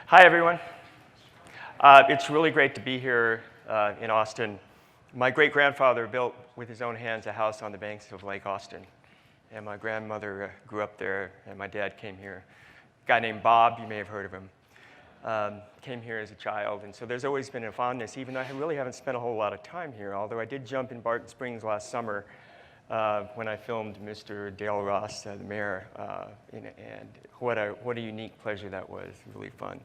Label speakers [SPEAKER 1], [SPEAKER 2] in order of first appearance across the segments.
[SPEAKER 1] Hi, everyone. It's really great to be here in Austin. My great-grandfather built with his own hands a house on the banks of Lake Austin. And my grandmother grew up there, and my dad came here. A guy named Bob, you may have heard of him, came here as a child. And so there's always been a fondness, even though I really haven't spent a whole lot of time here, although I did jump in Barton Springs last summer when I filmed Mr. Dale Ross, the mayor, and what a unique pleasure that was, really fun.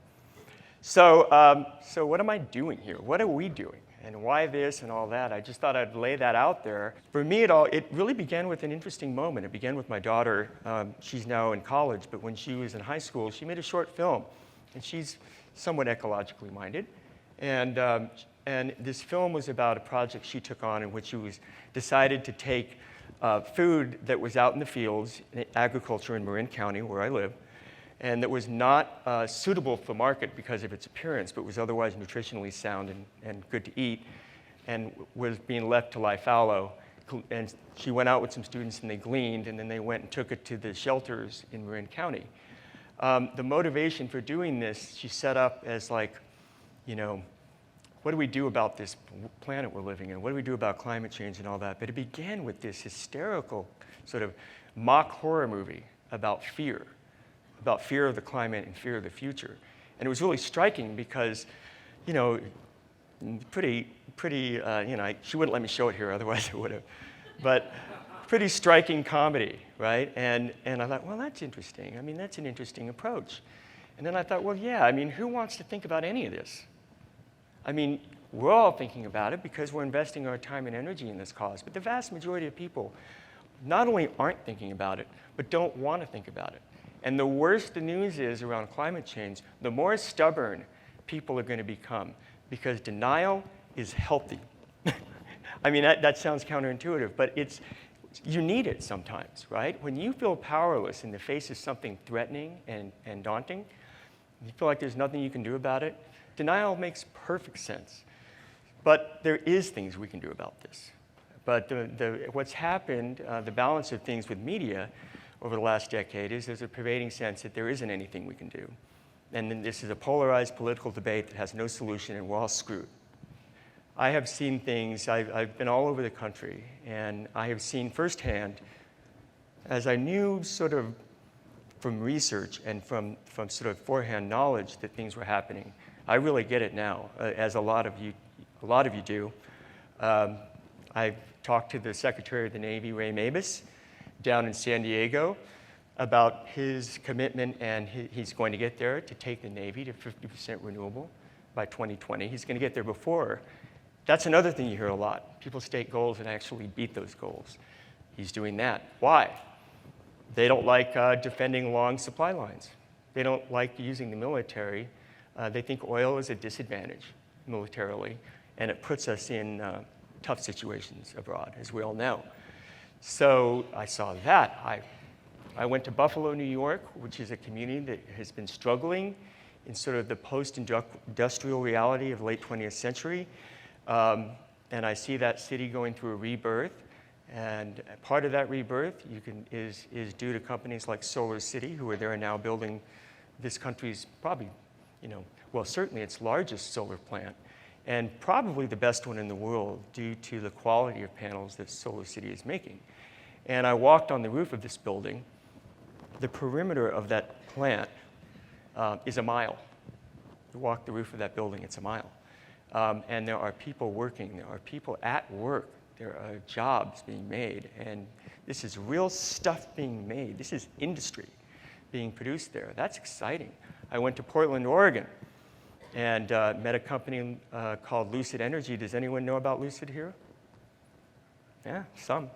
[SPEAKER 1] So what am I doing here? What are we doing? And why this and all that? I just thought I'd lay that out there. For me, it really began with an interesting moment. It began with my daughter. She's now in college, but when she was in high school, she made a short film. And she's somewhat ecologically minded. And this film was about a project she took on in which she decided to take food that was out in the fields, in agriculture in Marin County, where I live, and that was not suitable for market because of its appearance, but was otherwise nutritionally sound and good to eat, and was being left to lie fallow. And she went out with some students and they gleaned, and then they went and took it to the shelters in Marin County. The motivation for doing this, she set up as like, what do we do about this planet we're living in? What do we do about climate change and all that? But it began with this hysterical sort of mock horror movie about fear of the climate and fear of the future. And it was really striking because, she wouldn't let me show it here, otherwise I would have. But pretty striking comedy, right? And I thought, well, that's interesting. I mean, that's an interesting approach. And then I thought, well, yeah, who wants to think about any of this? We're all thinking about it because we're investing our time and energy in this cause. But the vast majority of people not only aren't thinking about it, but don't want to think about it. And the worse the news is around climate change, the more stubborn people are going to become, because denial is healthy. That sounds counterintuitive, but you need it sometimes, right? When you feel powerless in the face of something threatening and daunting, you feel like there's nothing you can do about it, denial makes perfect sense. But there is things we can do about this. But what's happened, the balance of things with media over the last decade is there's a pervading sense that there isn't anything we can do. And then this is a polarized political debate that has no solution, and we're all screwed. I have seen things, I've been all over the country, and I have seen firsthand, as I knew sort of from research and from sort of forehand knowledge that things were happening. I really get it now, as a lot of you do. I've talked to the Secretary of the Navy, Ray Mabus, down in San Diego about his commitment, and he's going to get there to take the Navy to 50% renewable by 2020. He's going to get there before. That's another thing you hear a lot. People state goals and actually beat those goals. He's doing that. Why? They don't like defending long supply lines. They don't like using the military. They think oil is a disadvantage militarily, and it puts us in tough situations abroad, as we all know. So I saw that. I went to Buffalo, New York, which is a community that has been struggling in sort of the post-industrial reality of the late 20th century. And I see that city going through a rebirth. And part of that rebirth is due to companies like Solar City, who are there now building this country's probably, certainly its largest solar plant, and probably the best one in the world due to the quality of panels that Solar City is making. And I walked on the roof of this building. The perimeter of that plant is a mile. You walk the roof of that building, it's a mile. And there are people working, there are people at work, there are jobs being made, and this is real stuff being made. This is industry being produced there. That's exciting. I went to Portland, Oregon, and met a company called Lucid Energy. Does anyone know about Lucid here? Yeah, some.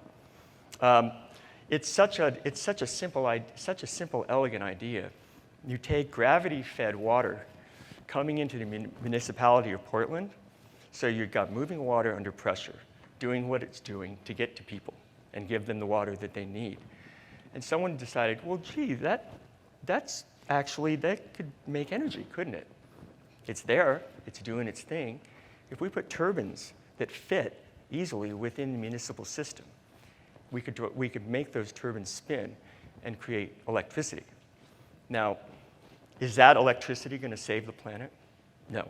[SPEAKER 1] It's such a simple, elegant idea. You take gravity-fed water coming into the municipality of Portland, so you've got moving water under pressure, doing what it's doing to get to people and give them the water that they need. And someone decided, well, gee, that could make energy, couldn't it? It's there, it's doing its thing. If we put turbines that fit easily within the municipal system, we could make those turbines spin and create electricity. Now, Is that electricity going to save the planet? No.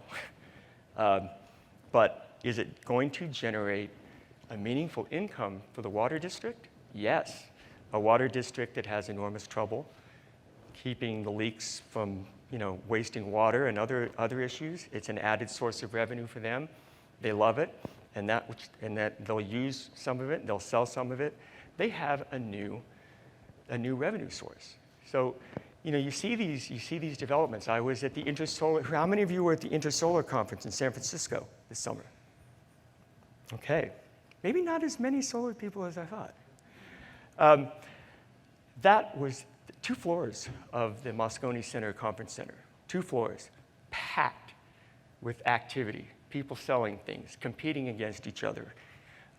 [SPEAKER 1] But is it going to generate a meaningful income for the water district? Yes. A water district that has enormous trouble keeping the leaks from wasting water and other issues. It's an added source of revenue for them. They love it, and that they'll use some of it, they'll sell some of it. They have a new revenue source. So, you see these developments. I was at the Intersolar. How many of you were at the Intersolar conference in San Francisco this summer? Okay, maybe not as many solar people as I thought. That was 2 floors of the Moscone Center Conference Center. 2 floors, packed with activity, people selling things, competing against each other.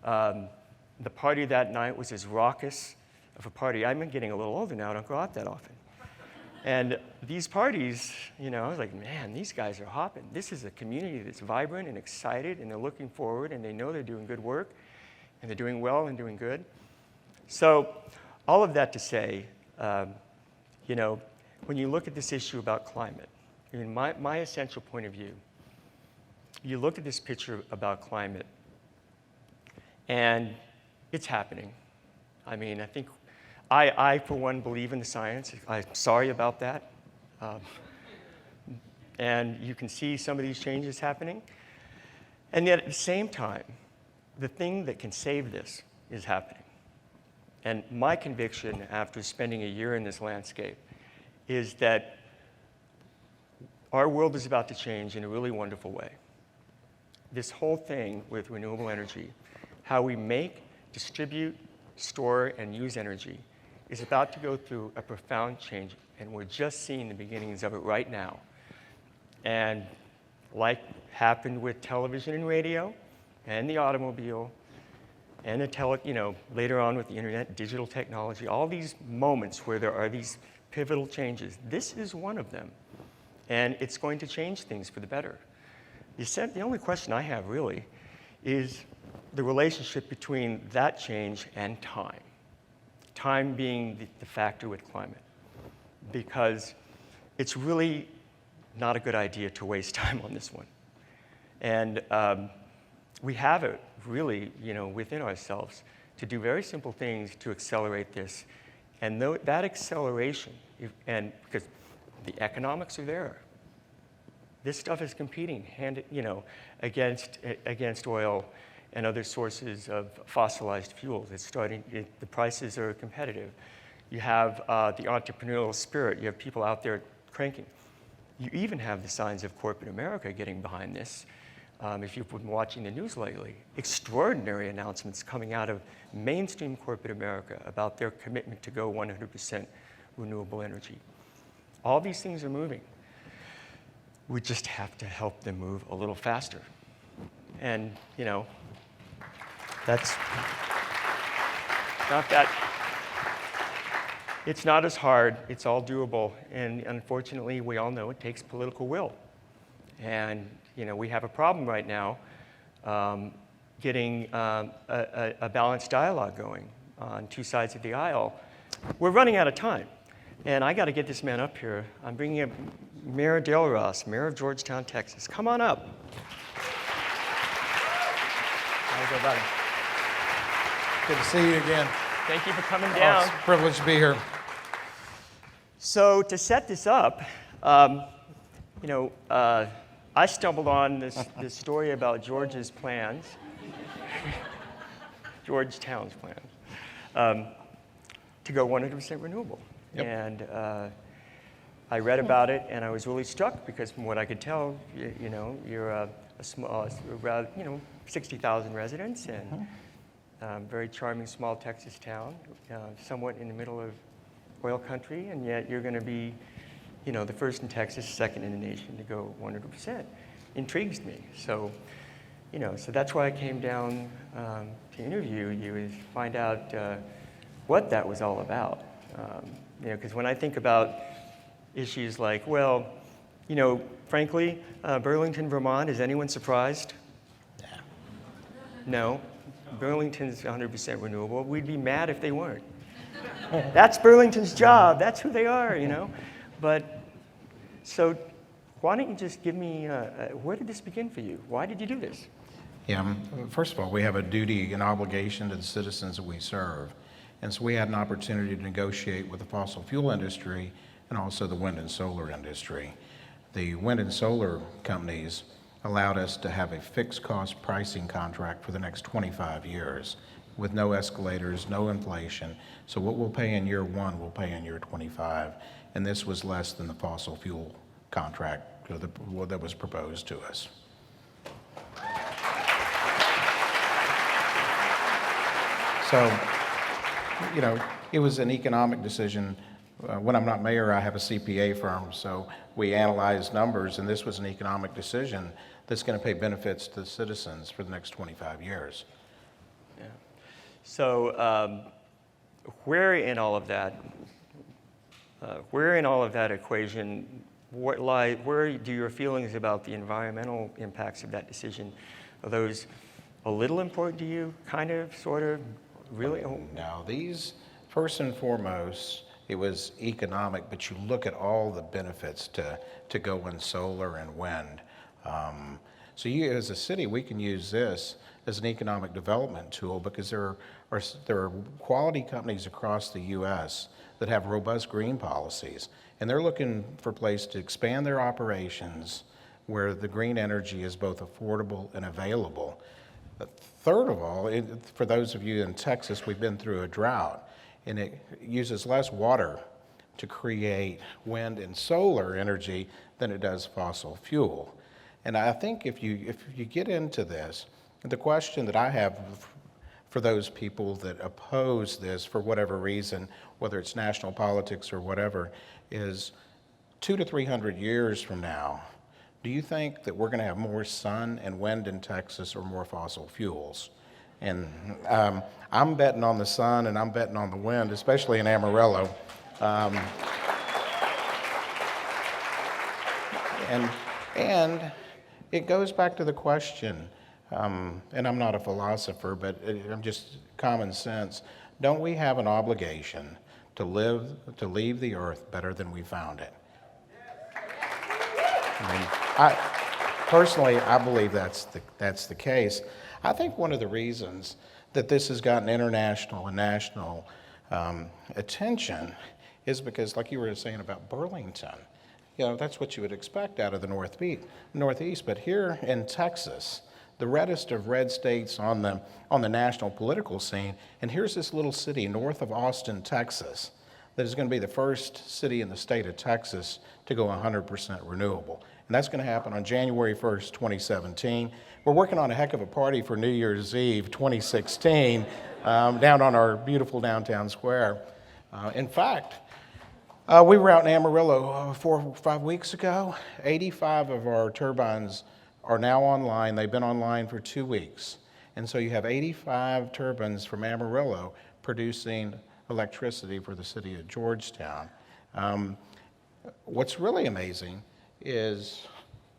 [SPEAKER 1] The party that night was as raucous of a party. I'm getting a little older now, I don't go out that often. And these parties, I was like, man, these guys are hopping. This is a community that's vibrant and excited, and they're looking forward, and they know they're doing good work, and they're doing well and doing good. So all of that to say, when you look at this issue about climate, my essential point of view, you look at this picture about climate, and it's happening. I think I, for one, believe in the science. I'm sorry about that. And you can see some of these changes happening. And yet, at the same time, the thing that can save this is happening. And my conviction, after spending a year in this landscape, is that our world is about to change in a really wonderful way. This whole thing with renewable energy, how we make, distribute, store, and use energy, is about to go through a profound change, and we're just seeing the beginnings of it right now. And like happened with television and radio, and the automobile, and later on with the internet, digital technology, all these moments where there are these pivotal changes, this is one of them. And it's going to change things for the better. The only question I have really is the relationship between that change and time. Time being the factor with climate. Because it's really not a good idea to waste time on this one. And we have it really, within ourselves to do very simple things to accelerate this. And that acceleration, and because the economics are there, this stuff is competing against oil and other sources of fossilized fuels. The prices are competitive. You have the entrepreneurial spirit. You have people out there cranking. You even have the signs of corporate America getting behind this. If you've been watching the news lately, extraordinary announcements coming out of mainstream corporate America about their commitment to go 100% renewable energy. All these things are moving. We just have to help them move a little faster. And, that's not that. It's not as hard. It's all doable. And unfortunately, we all know it takes political will. And, we have a problem right now getting a balanced dialogue going on 2 sides of the aisle. We're running out of time. And I got to get this man up here. I'm bringing up Mayor Dale Ross, Mayor of Georgetown, Texas. Come on up. How's it going?
[SPEAKER 2] Good to see you again.
[SPEAKER 1] Thank you for coming down.
[SPEAKER 2] It's a privilege to be here.
[SPEAKER 1] So to set this up, I stumbled on this story about George's plans, Georgetown's plans, to go 100% renewable.
[SPEAKER 2] Yep.
[SPEAKER 1] And I read about it, and I was really struck because from what I could tell, you're a small, around 60,000 residents, and very charming small Texas town, somewhat in the middle of oil country, and yet you're going to be, the first in Texas, second in the nation to go 100%. Intrigues me. So, so that's why I came down to interview you, is find out what that was all about. Because when I think about issues like, frankly, Burlington, Vermont, is anyone surprised? No. Burlington's 100% renewable. We'd be mad if they weren't. That's Burlington's job. That's who they are, But So why don't you just give me, where did this begin for you? Why did you do this?
[SPEAKER 2] Yeah, first of all, we have a duty and obligation to the citizens that we serve. And so we had an opportunity to negotiate with the fossil fuel industry and also the wind and solar industry. The wind and solar companies allowed us to have a fixed cost pricing contract for the next 25 years with no escalators, no inflation. So what we'll pay in year 1, we'll pay in year 25. And this was less than the fossil fuel contract that was proposed to us. So, it was an economic decision. When I'm not mayor, I have a CPA firm, so we analyze numbers, and this was an economic decision that's going to pay benefits to the citizens for the next 25 years.
[SPEAKER 1] Yeah. So where in all of that equation, where do your feelings about the environmental impacts of that decision, are those a little important to you, kind of, sort of, really?
[SPEAKER 2] No, these, first and foremost, it was economic, but you look at all the benefits to go in solar and wind. So you, as a city, we can use this as an economic development tool because there are quality companies across the U.S. that have robust green policies, and they're looking for a place to expand their operations where the green energy is both affordable and available. Third of all, for those of you in Texas, we've been through a drought, and it uses less water to create wind and solar energy than it does fossil fuel. And I think if you get into this, the question that I have for those people that oppose this for whatever reason, whether it's national politics or whatever, is 200 to 300 years from now, do you think that we're going to have more sun and wind in Texas or more fossil fuels? And I'm betting on the sun and I'm betting on the wind, especially in Amarillo. And it goes back to the question, and I'm not a philosopher, but I'm just common sense. Don't we have an obligation to leave the earth better than we found it? Personally, I believe that's the case. I think one of the reasons that this has gotten international and national attention is because, like you were saying about Burlington, that's what you would expect out of the Northeast. But here in Texas, the reddest of red states on the national political scene, and here's this little city north of Austin, Texas, that is going to be the first city in the state of Texas to go 100% renewable. And that's going to happen on January 1st, 2017. We're working on a heck of a party for New Year's Eve 2016 down on our beautiful downtown square. In fact, we were out in Amarillo 4 or 5 weeks ago. 85 of our turbines are now online. They've been online for 2 weeks. And so you have 85 turbines from Amarillo producing electricity for the city of Georgetown. What's really amazing is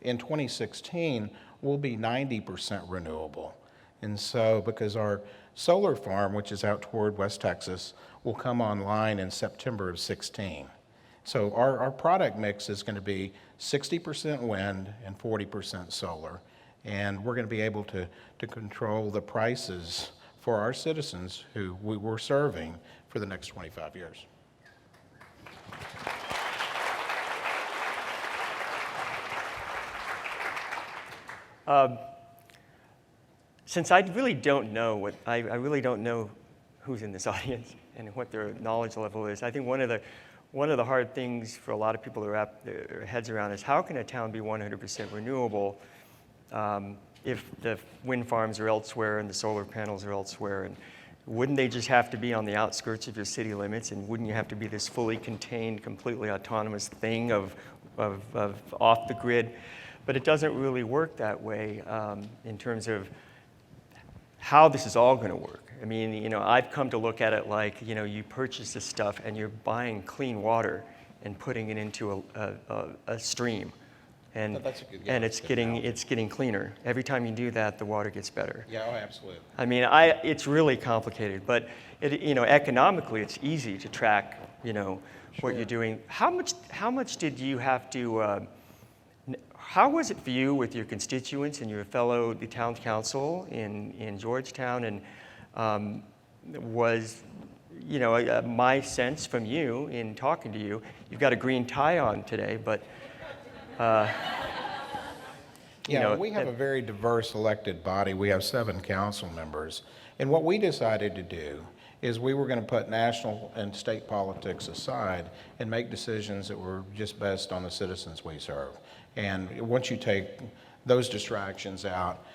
[SPEAKER 2] in 2016, we'll be 90% renewable. And so, because our solar farm, which is out toward West Texas, will come online in September of 16. So our product mix is going to be 60% wind and 40% solar. And we're going to be able to control the prices for our citizens who we were serving for the next 25 years.
[SPEAKER 1] Since I really don't know I really don't know who's in this audience and what their knowledge level is, I think one of the hard things for a lot of people to wrap their heads around is how can a town be 100% renewable if the wind farms are elsewhere and the solar panels are elsewhere? And wouldn't they just have to be on the outskirts of your city limits? And wouldn't you have to be this fully contained, completely autonomous thing of off the grid? But it doesn't really work that way in terms of how this is all going to work. I mean, I've come to look at it like, you purchase this stuff and you're buying clean water and putting it into a stream. And,
[SPEAKER 2] that's a good
[SPEAKER 1] it's getting cleaner. Every time you do that, the water gets better.
[SPEAKER 2] Yeah, oh, absolutely.
[SPEAKER 1] I mean, it's really complicated, but economically, it's easy to track you know, what
[SPEAKER 2] Sure.
[SPEAKER 1] you're doing. How much did you have to, how was it for you with your constituents and your fellow the town council in Georgetown? And was, you know, my sense from you in talking to you, you've got a green tie on today, but you
[SPEAKER 2] Yeah,
[SPEAKER 1] know,
[SPEAKER 2] we have a very diverse elected body. We have 7 council members. And what we decided to do is we were going to put national and state politics aside and make decisions that were just based on the citizens we serve. And once you take those distractions out,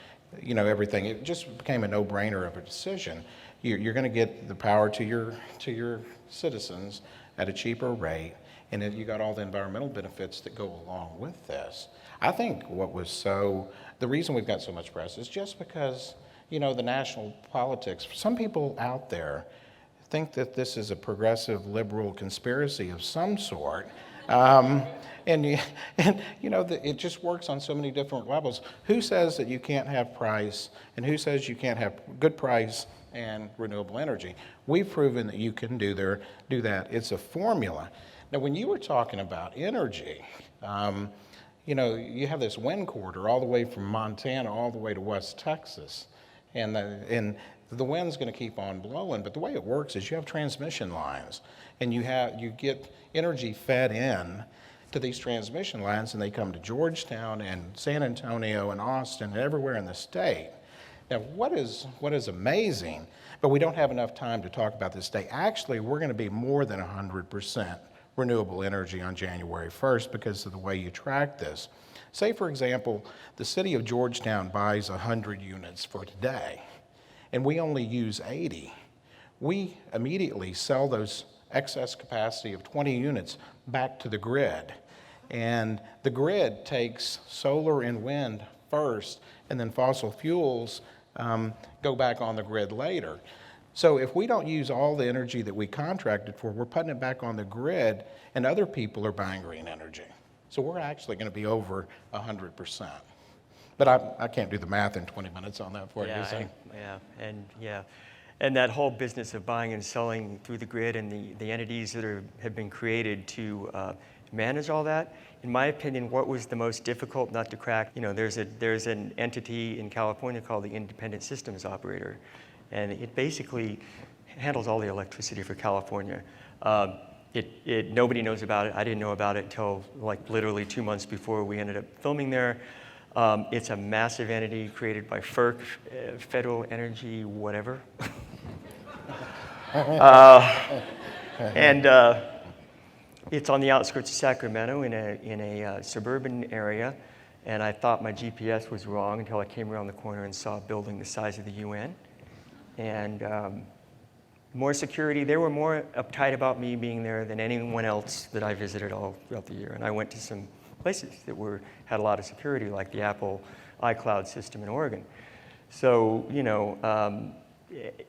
[SPEAKER 2] you know, everything, it just became a no-brainer of a decision. You're going to get the power to your citizens at a cheaper rate, and then you got all the environmental benefits that go along with this. I think the reason we've got so much press is just because, you know, the national politics, some people out there think that this is a progressive liberal conspiracy of some sort. And you know, it just works on so many different levels. Who says that you can't have price, and who says you can't have good price and renewable energy? We've proven that you can do that. It's a formula. Now, when you were talking about energy, you know, you have this wind corridor all the way from Montana all the way to West Texas, and the wind's going to keep on blowing. But the way it works is you have transmission lines, and you get energy fed in to these transmission lines, and they come to Georgetown and San Antonio and Austin and everywhere in the state. Now, what is amazing, but we don't have enough time to talk about this today. Actually, we're going to be more than 100% renewable energy on January 1st because of the way you track this. Say, for example, the city of Georgetown buys 100 units for today, and we only use 80. We immediately sell those excess capacity of 20 units back to the grid. And the grid takes solar and wind first, and then fossil fuels go back on the grid later. So if we don't use all the energy that we contracted for, we're putting it back on the grid, and other people are buying green energy. So we're actually going to be over 100%. But I can't do the math in 20 minutes on that for you. So.
[SPEAKER 1] And that whole business of buying and selling through the grid and the entities that have been created to manage all that, in my opinion, what was the most difficult nut to crack? You know, there's an entity in California called the Independent Systems Operator, and it basically handles all the electricity for California. Nobody knows about it. I didn't know about it until like literally 2 months before we ended up filming there. It's a massive entity created by FERC, Federal Energy, whatever. It's on the outskirts of Sacramento in a suburban area, and I thought my GPS was wrong until I came around the corner and saw a building the size of the UN. And more security. They were more uptight about me being there than anyone else that I visited all throughout the year. And I went to some places that had a lot of security, like the Apple iCloud system in Oregon. So, you know,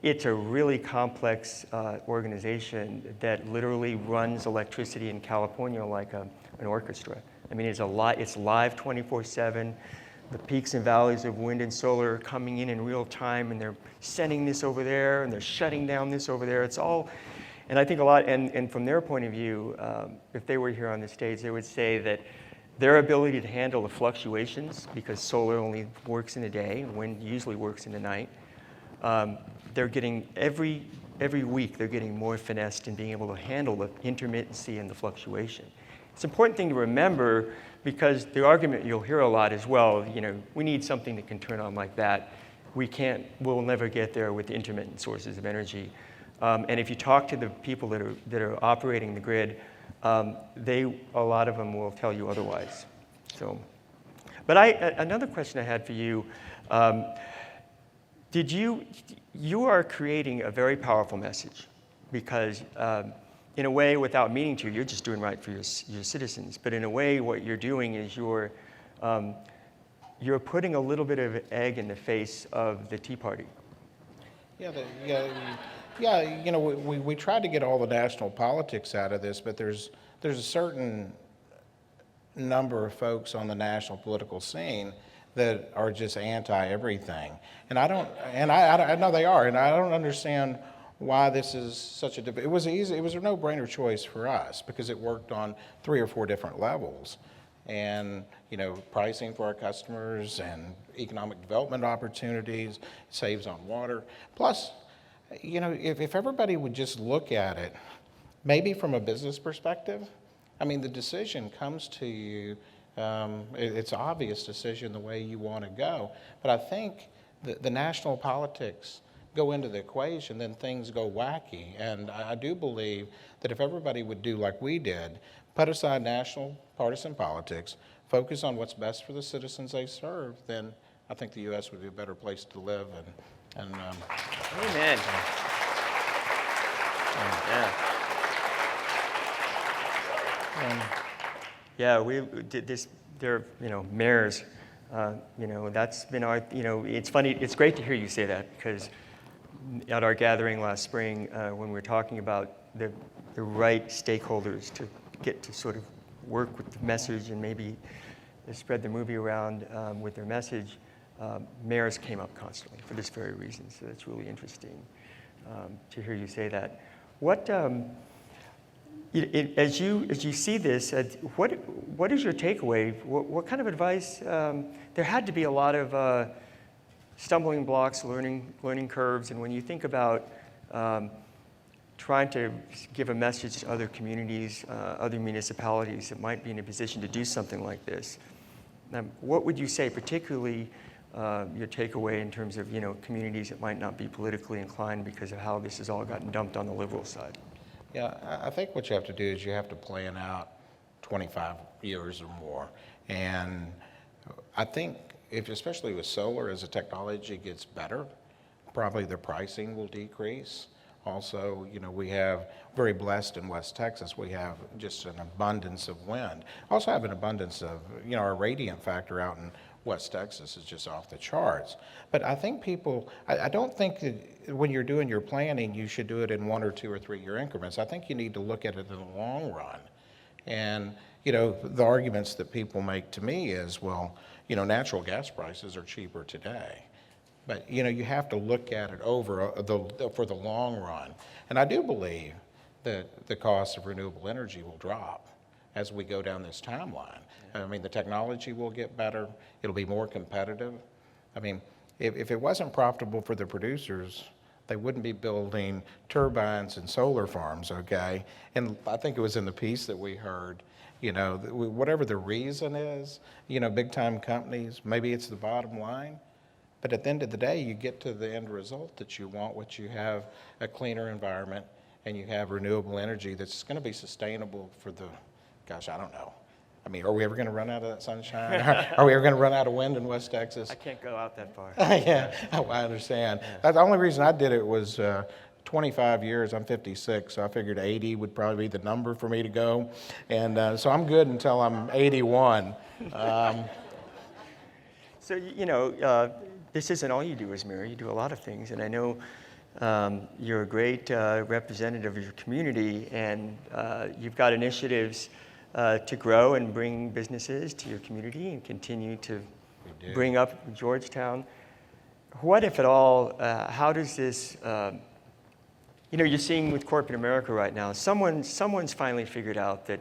[SPEAKER 1] it's a really complex organization that literally runs electricity in California like an orchestra. I mean, it's live 24/7. The peaks and valleys of wind and solar are coming in real time, and they're sending this over there, and they're shutting down this over there. It's all, and I think a lot, and from their point of view, if they were here on the stage, they would say that their ability to handle the fluctuations, because solar only works in the day, and wind usually works in the night, they're getting, every week, they're getting more finessed in being able to handle the intermittency and the fluctuation. It's an important thing to remember, because the argument you'll hear a lot is, well, you know, we need something that can turn on like that. We'll never get there with intermittent sources of energy. And if you talk to the people that are operating the grid, a lot of them will tell you otherwise. So, but another question I had for you, you are creating a very powerful message, because in a way, without meaning to, you're just doing right for your citizens. But in a way, what you're doing is you're putting a little bit of egg in the face of the Tea Party.
[SPEAKER 2] Yeah. You know, we tried to get all the national politics out of this, but there's a certain number of folks on the national political scene that are just anti everything, and I know they are, and I don't understand why this is such a, it was a no-brainer choice for us because it worked on 3 or 4 different levels. And, pricing for our customers and economic development opportunities, saves on water. Plus, if everybody would just look at it, maybe from a business perspective, I mean, the decision comes to you, it's an obvious decision the way you want to go. But I think the national politics go into the equation, then things go wacky. And I do believe that if everybody would do like we did, put aside national partisan politics, focus on what's best for the citizens they serve, then I think the U.S. would be a better place to live.
[SPEAKER 1] Amen. Yeah, we did this. There, mayors. That's been our. It's funny. It's great to hear you say that because at our gathering last spring, when we were talking about the right stakeholders to get to sort of work with the message and maybe spread the movie around with their message, mayors came up constantly for this very reason. So it's really interesting to hear you say that. What, as you see this, what is your takeaway? What kind of advice? There had to be a lot of stumbling blocks, learning curves, and when you think about trying to give a message to other communities, other municipalities that might be in a position to do something like this, what would you say, particularly your takeaway in terms of communities that might not be politically inclined because of how this has all gotten dumped on the liberal side?
[SPEAKER 2] Yeah, I think what you have to do is you have to plan out 25 years or more. And I think especially with solar, as the technology gets better, probably the pricing will decrease. Also, we have, very blessed in West Texas, we have just an abundance of wind. Also have an abundance of, our radiant factor out in West Texas is just off the charts. But I think I don't think that when you're doing your planning, you should do it in 1 or 2 or 3 year increments. I think you need to look at it in the long run. And, the arguments that people make to me is, well, natural gas prices are cheaper today. But, you have to look at it for the long run. And I do believe that the cost of renewable energy will drop as we go down this timeline. I mean, the technology will get better. It'll be more competitive. I mean, if it wasn't profitable for the producers, they wouldn't be building turbines and solar farms, okay? And I think it was in the piece that we heard, whatever the reason is, big time companies, maybe it's the bottom line. But at the end of the day, you get to the end result that you want, which you have a cleaner environment and you have renewable energy that's going to be sustainable for I don't know. I mean, are we ever going to run out of that sunshine? Are we ever going to run out of wind in West Texas?
[SPEAKER 1] I can't go out that far.
[SPEAKER 2] Yeah, I understand. Yeah. The only reason I did it was 25 years. I'm 56, so I figured 80 would probably be the number for me to go. And so I'm good until I'm 81.
[SPEAKER 1] So, this isn't all you do as mayor. You do a lot of things, and I know you're a great representative of your community, and you've got initiatives to grow and bring businesses to your community and continue to bring up Georgetown. What, if at all, how does this, you're seeing with corporate America right now, someone's finally figured out that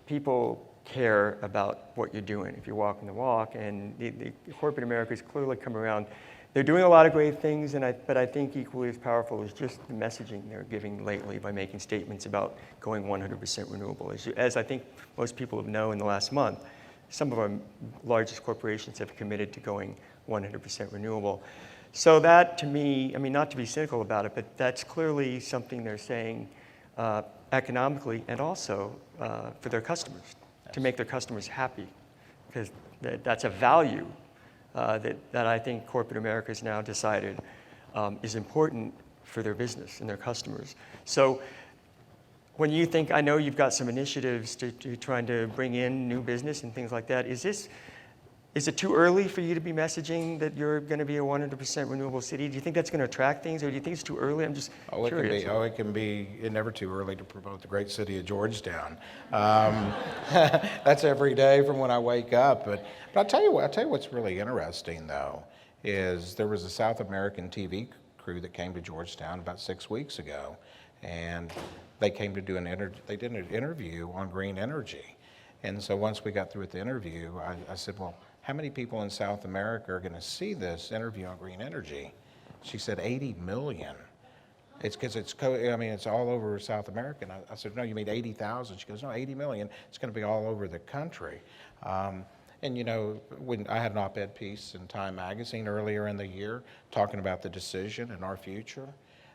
[SPEAKER 1] people care about what you're doing if you're walking the walk, and the corporate America has clearly come around. They're doing a lot of great things, but I think equally as powerful is just the messaging they're giving lately by making statements about going 100% renewable. As I think most people know in the last month, some of our largest corporations have committed to going 100% renewable. So that, to me, I mean, not to be cynical about it, but that's clearly something they're saying economically and also for their customers, to make their customers happy, because that's a value that I think corporate America has now decided is important for their business and their customers. So when you think, I know you've got some initiatives to trying to bring in new business and things like that, is it too early for you to be messaging that you're going to be a 100% renewable city? Do you think that's going to attract things, or do you think it's too early? I'm just curious.
[SPEAKER 2] It can be never too early to promote the great city of Georgetown. That's every day from when I wake up. But I'll tell you what's really interesting, though, is there was a South American TV crew that came to Georgetown about 6 weeks ago, and they came to do they did an interview on green energy. And so once we got through with the interview, I said, well, how many people in South America are going to see this interview on green energy? She said 80 million. It's because it's all over South America. And I said, no, you mean 80,000? She goes, no, 80 million. It's going to be all over the country. And when I had an op-ed piece in Time Magazine earlier in the year talking about the decision and our future.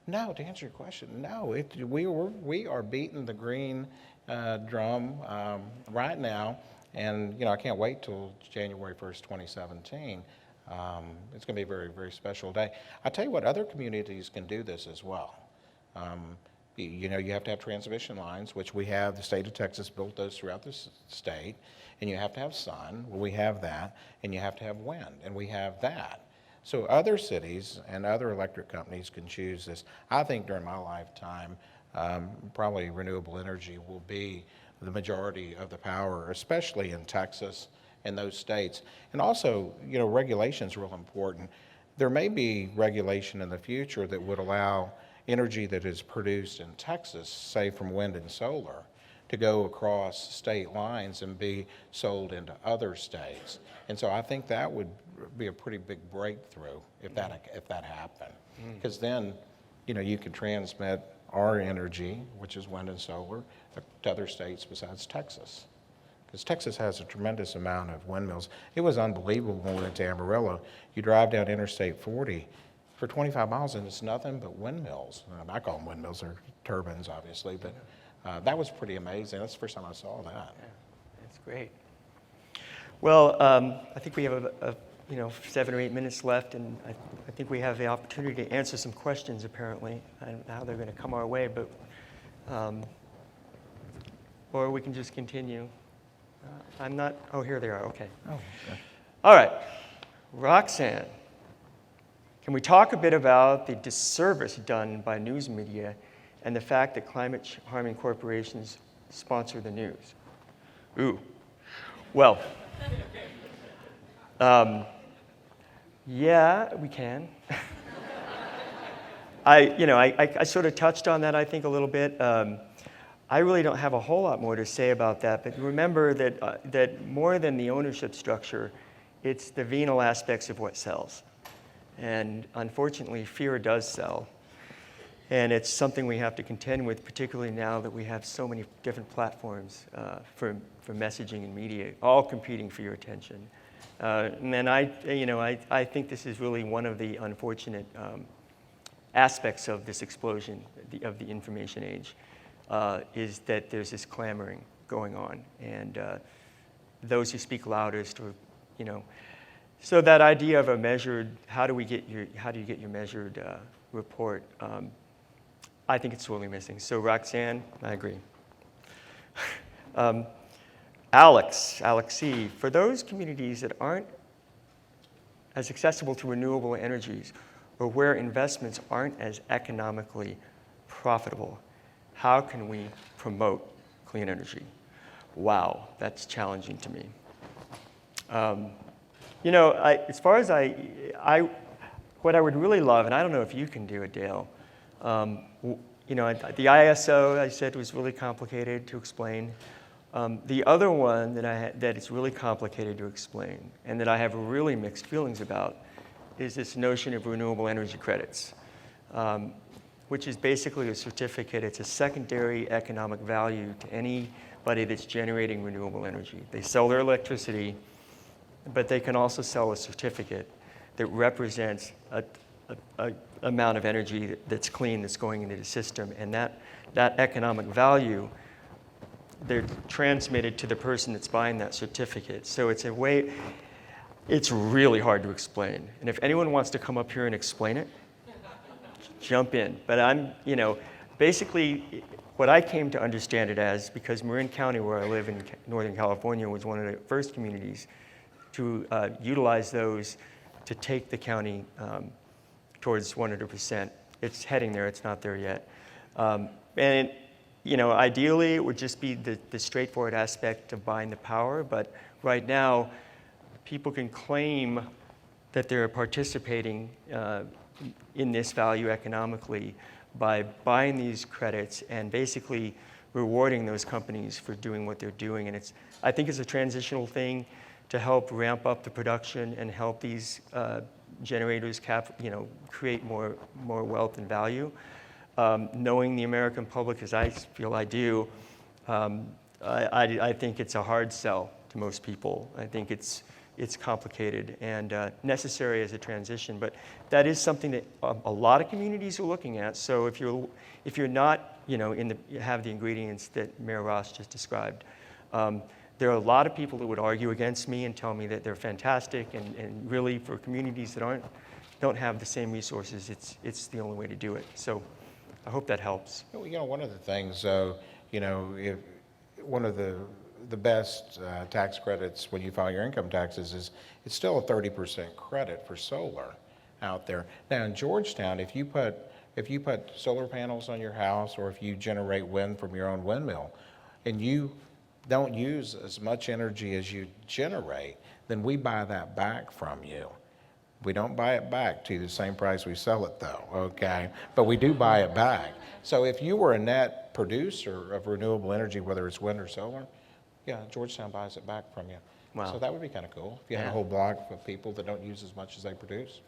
[SPEAKER 2] No, to answer your question, no. We are beating the green drum right now, and I can't wait till January 1st, 2017. It's going to be a very, very special day. I tell you what, other communities can do this as well. You have to have transmission lines, which we have. The state of Texas built those throughout the state, and you have to have sun. Well, we have that, and you have to have wind, and we have that. So other cities and other electric companies can choose this. I think during my lifetime, probably renewable energy will be the majority of the power, especially in Texas and those states. And also, regulation is real important. There may be regulation in the future that would allow energy that is produced in Texas, say from wind and solar, to go across state lines and be sold into other states. And so I think that would be a pretty big breakthrough if that happened. Because then, you could transmit our energy, which is wind and solar, to other states besides Texas. Because Texas has a tremendous amount of windmills. It was unbelievable when we went to Amarillo. You drive down Interstate 40 for 25 miles and it's nothing but windmills. I call them windmills, they're turbines obviously, but that was pretty amazing. That's the first time I saw that.
[SPEAKER 1] Yeah, that's great. Well, I think we have 7 or 8 minutes left, and I think we have the opportunity to answer some questions apparently. I don't know how they're going to come our way, but or we can just continue. Oh, here they are, okay.
[SPEAKER 2] Oh, okay.
[SPEAKER 1] All right, Roxanne, can we talk a bit about the disservice done by news media and the fact that climate-harming corporations sponsor the news? Ooh, well, yeah, we can. I sort of touched on that, I think, a little bit. I really don't have a whole lot more to say about that, but remember that more than the ownership structure, it's the venal aspects of what sells. And unfortunately, fear does sell. And it's something we have to contend with, particularly now that we have so many different platforms for messaging and media, all competing for your attention. And then I think this is really one of the unfortunate aspects of this explosion of the information age, is that there's this clamoring going on, and those who speak loudest, or so that idea of a measured, how do you get your measured report? I think it's sorely missing. So Roxanne, I agree. Alexi, for those communities that aren't as accessible to renewable energies, or where investments aren't as economically profitable, how can we promote clean energy? Wow, that's challenging to me. As far as what I would really love, and I don't know if you can do it, Dale, the ISO, I said, was really complicated to explain. The other one that is really complicated to explain, and that I have really mixed feelings about, is this notion of renewable energy credits, which is basically a certificate. It's a secondary economic value to anybody that's generating renewable energy. They sell their electricity, but they can also sell a certificate that represents a amount of energy that's clean, that's going into the system. And that economic value, they're transmitted to the person that's buying that certificate. So it's it's really hard to explain. And if anyone wants to come up here and explain it, jump in. But basically what I came to understand it as, because Marin County, where I live in Northern California, was one of the first communities to utilize those to take the county towards 100%. It's heading there, it's not there yet. Ideally it would just be the straightforward aspect of buying the power, but right now people can claim that they're participating in this value economically by buying these credits and basically rewarding those companies for doing what they're doing. And I think it's a transitional thing to help ramp up the production and help these generators create more wealth and value. Knowing the American public as I feel I do, I think it's a hard sell to most people. I think it's complicated and necessary as a transition, but that is something that a lot of communities are looking at. So if you're not, have the ingredients that Mayor Ross just described, there are a lot of people that would argue against me and tell me that they're fantastic, and really for communities that don't have the same resources, it's the only way to do it. So I hope that helps.
[SPEAKER 2] One of the things, if one of the best tax credits when you file your income taxes is it's still a 30% credit for solar out there. Now in Georgetown, if you put solar panels on your house, or if you generate wind from your own windmill, and you don't use as much energy as you generate, then we buy that back from you. We don't buy it back to the same price we sell it though, okay? But we do buy it back. So if you were a net producer of renewable energy, whether it's wind or solar, yeah, Georgetown buys it back from you.
[SPEAKER 1] Wow.
[SPEAKER 2] So that would be kind of cool if you had a whole block of people that don't use as much as they produce.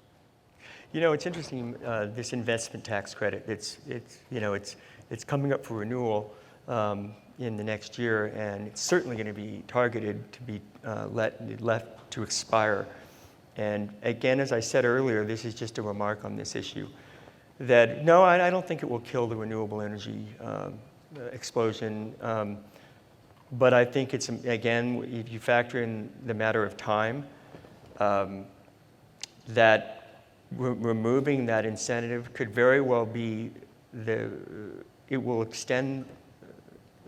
[SPEAKER 1] It's interesting, this investment tax credit, it's coming up for renewal in the next year, and it's certainly going to be targeted to be left to expire. And again, as I said earlier, this is just a remark on this issue, that no, I don't think it will kill the renewable energy explosion. But I think it's, again, if you factor in the matter of time, that removing that incentive could very well be it will extend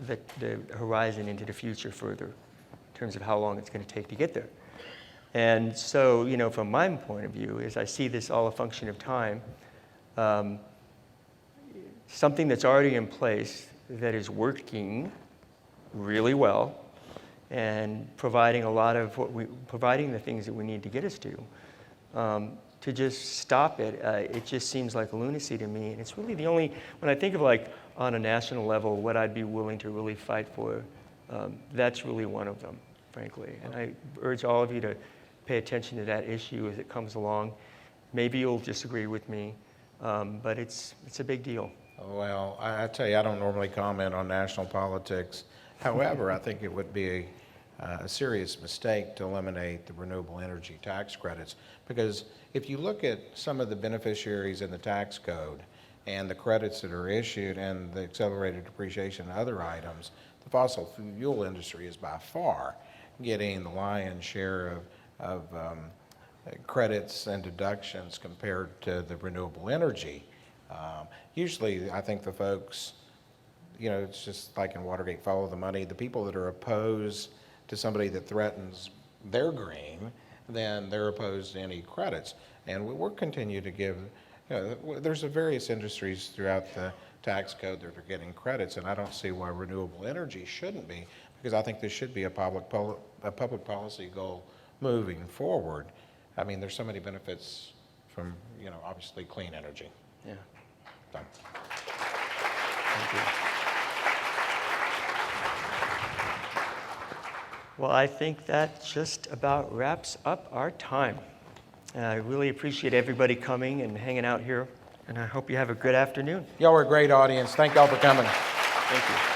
[SPEAKER 1] the horizon into the future further in terms of how long it's going to take to get there. And so, from my point of view, is I see this all a function of time. Something that's already in place that is working really well and providing providing the things that we need to get us to just stop it, it just seems like lunacy to me. And it's really the only, when I think of on a national level, what I'd be willing to really fight for, that's really one of them, frankly. And I urge all of you to pay attention to that issue as it comes along. Maybe you'll disagree with me, but it's a big deal.
[SPEAKER 2] Well, I tell you, I don't normally comment on national politics. However, I think it would be a serious mistake to eliminate the renewable energy tax credits, because if you look at some of the beneficiaries in the tax code and the credits that are issued and the accelerated depreciation and other items, the fossil fuel industry is by far getting the lion's share of credits and deductions compared to the renewable energy. Usually, I think the folks, it's just like in Watergate, follow the money. The people that are opposed to somebody that threatens their green, then they're opposed to any credits. And we'll continue to give, there's various industries throughout the tax code that are getting credits, and I don't see why renewable energy shouldn't be, because I think this should be a public policy goal moving forward. I mean, there's so many benefits from, obviously clean energy.
[SPEAKER 1] Yeah.
[SPEAKER 2] Done.
[SPEAKER 1] Thank you. Well, I think that just about wraps up our time. I really appreciate everybody coming and hanging out here, and I hope you have a good afternoon.
[SPEAKER 2] Y'all are a great audience. Thank y'all for coming.
[SPEAKER 1] Thank you.